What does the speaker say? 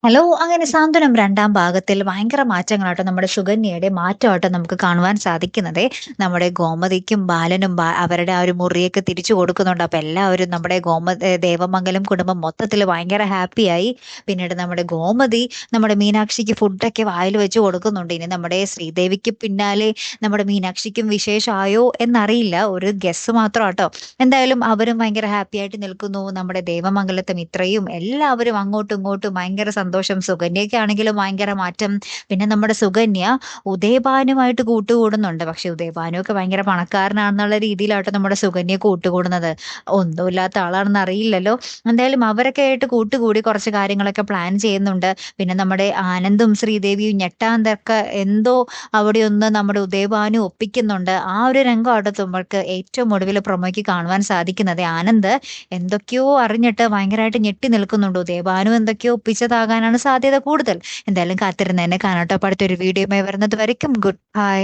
Hello! അങ്ങനെ സാന്ത്വനം 2-ാം ഭാഗത്തിൽ ഭയങ്കര മാറ്റങ്ങളാട്ടോ നമ്മുടെ സുകന്യയുടെ മാറ്റമാട്ടോ നമുക്ക് കാണുവാൻ സാധിക്കുന്നതേ. നമ്മുടെ ഗോമതിക്കും ബാലനും അവരുടെ ആ ഒരു മുറിയൊക്കെ തിരിച്ചു കൊടുക്കുന്നുണ്ട്. അപ്പൊ എല്ലാവരും നമ്മുടെ ദേവമംഗലം കുടുംബം മൊത്തത്തിൽ ഭയങ്കര ഹാപ്പിയായി. പിന്നീട് നമ്മുടെ ഗോമതി നമ്മുടെ മീനാക്ഷിക്ക് ഫുഡൊക്കെ വായിൽ വെച്ച് കൊടുക്കുന്നുണ്ട്. ഇനി നമ്മുടെ ശ്രീദേവിക്ക് പിന്നാലെ നമ്മുടെ മീനാക്ഷിക്കും വിശേഷായോ എന്നറിയില്ല. ഒരു ഗെസ് മാത്രാട്ടോ. എന്തായാലും അവരും ഭയങ്കര ഹാപ്പിയായിട്ട് നിൽക്കുന്നു. നമ്മുടെ ദേവമംഗലത്തെ മിത്രയും എല്ലാവരും അങ്ങോട്ടും ഇങ്ങോട്ടും ഭയങ്കര സന്തോഷം. സുകന്യയ്ക്കാണെങ്കിലും ഭയങ്കര മാറ്റം. പിന്നെ നമ്മുടെ സുകന്യ ഉദയഭാനുമായിട്ട് കൂട്ടുകൂടുന്നുണ്ട്. പക്ഷെ ഉദയഭാനുവൊക്കെ ഭയങ്കര പണക്കാരനാണെന്നുള്ള രീതിയിലാട്ടോ നമ്മുടെ സുകന്യ കൂട്ടുകൂടുന്നത്. ഒന്നുമില്ലാത്ത ആളാണെന്ന് അറിയില്ലല്ലോ. എന്തായാലും അവരൊക്കെ ആയിട്ട് കൂട്ടുകൂടി കുറച്ച് കാര്യങ്ങളൊക്കെ പ്ലാൻ ചെയ്യുന്നുണ്ട്. പിന്നെ നമ്മുടെ ആനന്ദും ശ്രീദേവിയും ഞെട്ടാന്തൊക്കെ എന്തോ അവിടെ ഒന്ന് നമ്മുടെ ഉദയഭാനു ഒപ്പിക്കുന്നുണ്ട്. ആ ഒരു രംഗമാട്ടോ നമ്മൾക്ക് ഏറ്റവും ഒടുവിൽ പ്രൊമോയ്ക്ക് കാണുവാൻ സാധിക്കുന്നത്. ആനന്ദ് എന്തൊക്കെയോ അറിഞ്ഞിട്ട് ഭയങ്കരമായിട്ട് ഞെട്ടി നിൽക്കുന്നുണ്ട്. ഉദയഭാനു എന്തൊക്കെയോ ഒപ്പിച്ചതാകാനാണ് സാധ്യത കൂടുതൽ. എന്തായാലും കാത്തിരുന്ന് തന്നെ കാണാട്ടോ. അപ്പൊ അടുത്തൊരു വീഡിയോയുമായി വരുന്നത് വരയ്ക്കും ഗുഡ് ബൈ.